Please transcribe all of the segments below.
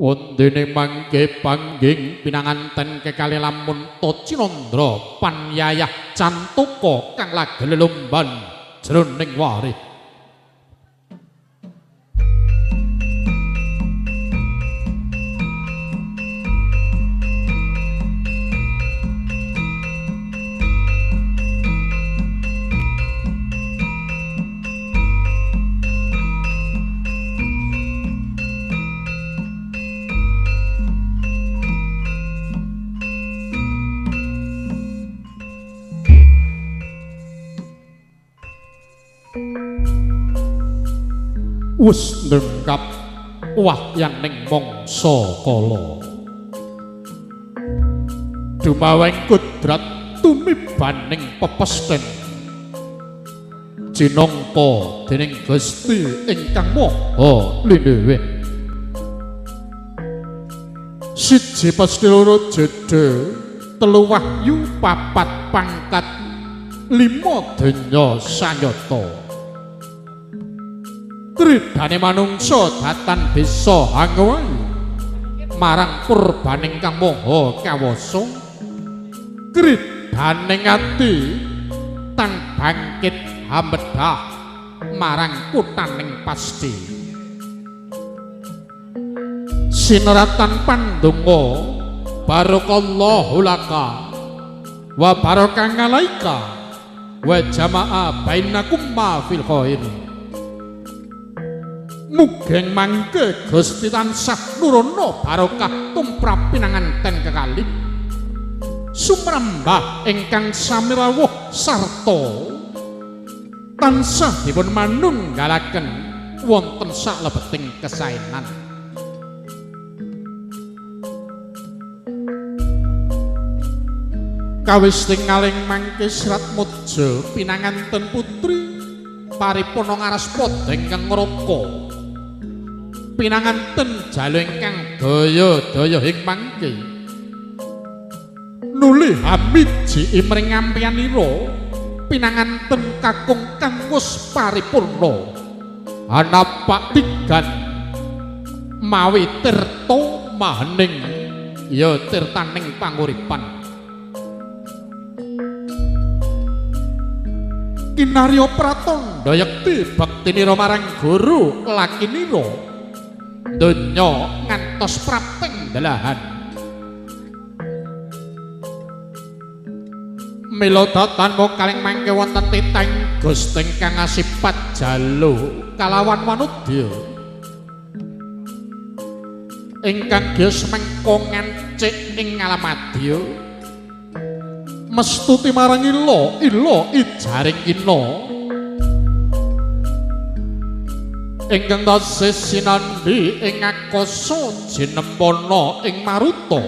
Wondene mangke pangging pinanganten kekali lamun Tocinandra panyayah cantuka kang lagi lelumban jroning warit. Wis ndengkap wahyaning mangsa kala dumaweng kudrat tumibaning pepesten jinangka dening Gusti ingkang Maha Linuwih siji pasti loro jedhe telu wahyu papat pangkat lima donya sanyata Kridane manungsa datan bisa hangawayu marang purbaning kang maha kawasa kridane ati tang bangkit hambedah marang kutaning pasti sineratan pandonga barakallahu laka wa barakang alaika wa jama'a bainakum ma fil khairi mugeng mangke Gusti tansah nurono barokah tumrap pinanganten kekalih sumrambah ingkang sami rawuh sarta tansah dipun manunggalaken wonten saklebeting kesaenan kawis tingaling mangke Srat Moja pinanganten putri paripurna ngaras padha ingkang ngraka pinanganten jalu ingkang daya-daya ing mangke nuli hamiji imring ngampianira pinanganten kakung kang wis paripurna anapak tigan mawi tirta mahaning ya tirtaning panguripan kinarya pratandha yekti baktinira marang guru lakinira donya ngantos prapting dalahan mila datan kalih mangke wonten titeng Gusti ingkang asipat jalu kalawan wanudya ingkang gyos mengko ngancik ing ngalamadya mestuti marang ila ijaring ina ingkang tasih sinambi ing akasa jinempana ing maruta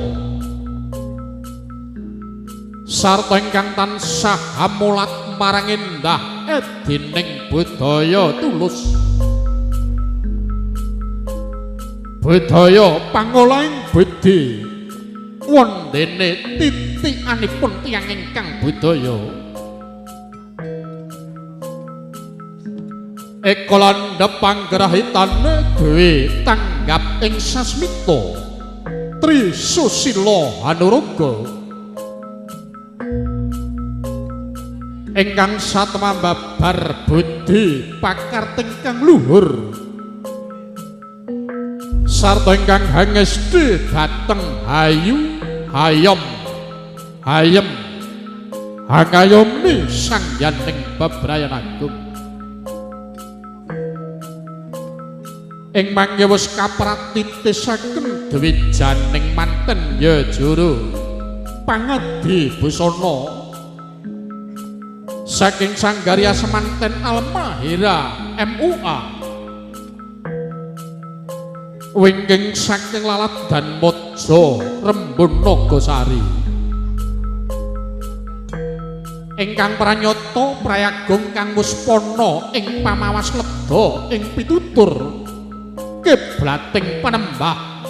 sarta ingkang tansah hamulat marang endah edining budaya tulus budaya pangolaing budi wondene titikanipun tiyang ingkang budaya ekolandhep panggrahitane dhewe tanggap ing sasmita Trisusila Hanuraga ingkang satemambabar budi pakarting kang luhur sarta ingkang hangesti dhateng hayu hayam hangayomi sangyaning bebrayan agung ing mangke wis kapratitisaken dwijaning manten ya juru pangadi busana saking Sanggarya Semanten Almahira MUA wingking saking Laladan Moja Rembun Nagasari ingkang pranyata prayagung kang muspana ing pamawas leda ing pitutur kiblating panembah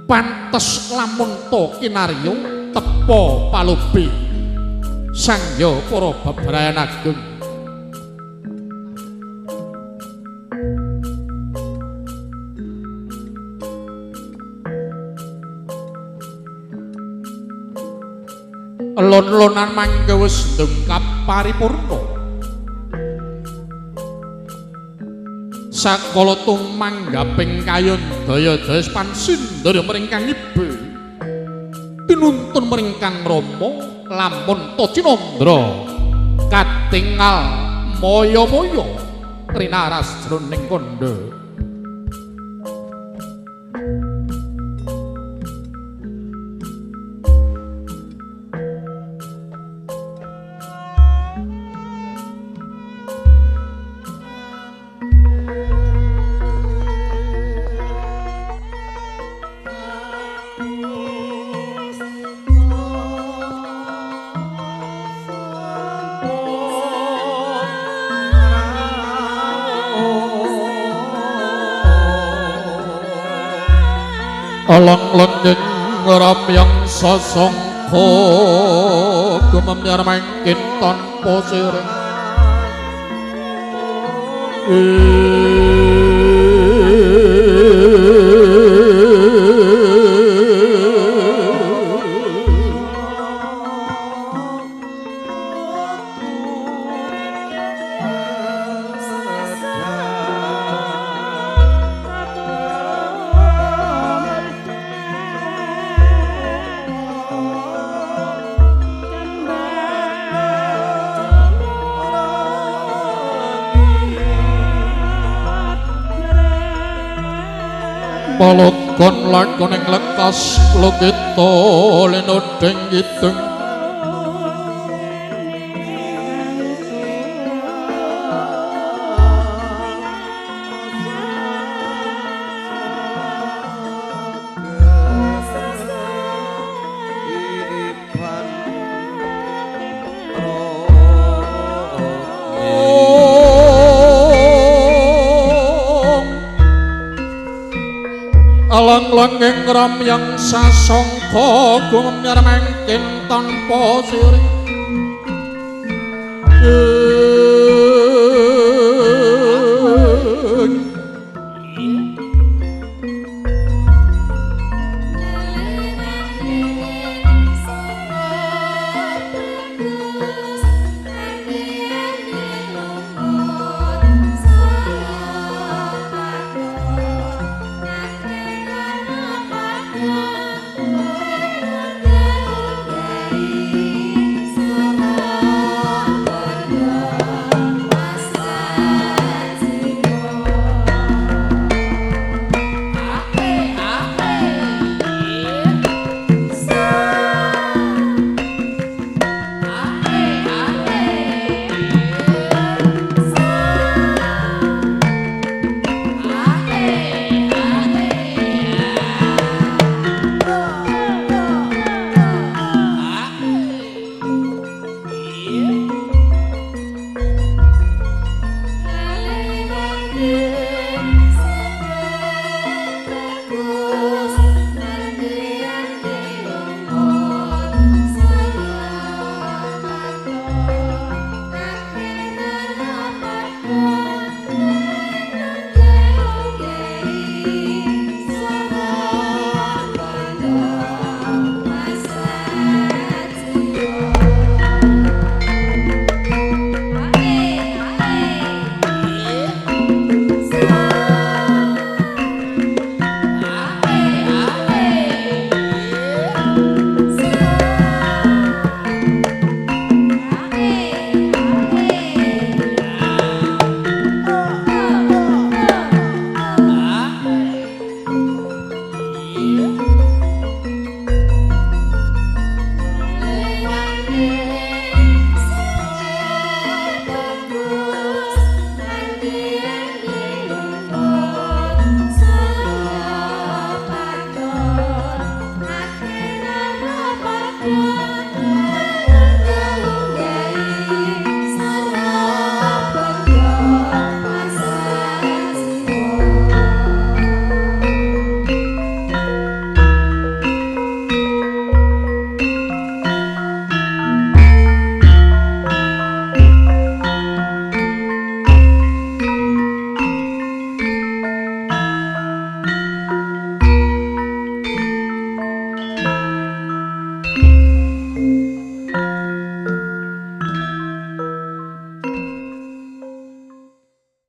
pantes lamun to kinarya tepa palubi sangya para bebrayan agung lon-lonan mangke wis ndungkap paripurna sakala tumanggaping kayon daya-daya pansindara mringkang ibe tinuntun mringkang Rama lamun Tacinandra katingal moyo-moyo trinaras jroning kandha. Alang lenggeng ramyang sasangka gumamyar mangkin tanpa sireng Palakon lakoning lekas logita linodeng gideng alang-langgeng ramyang sasangka gumamyar mangkin tanpa sireng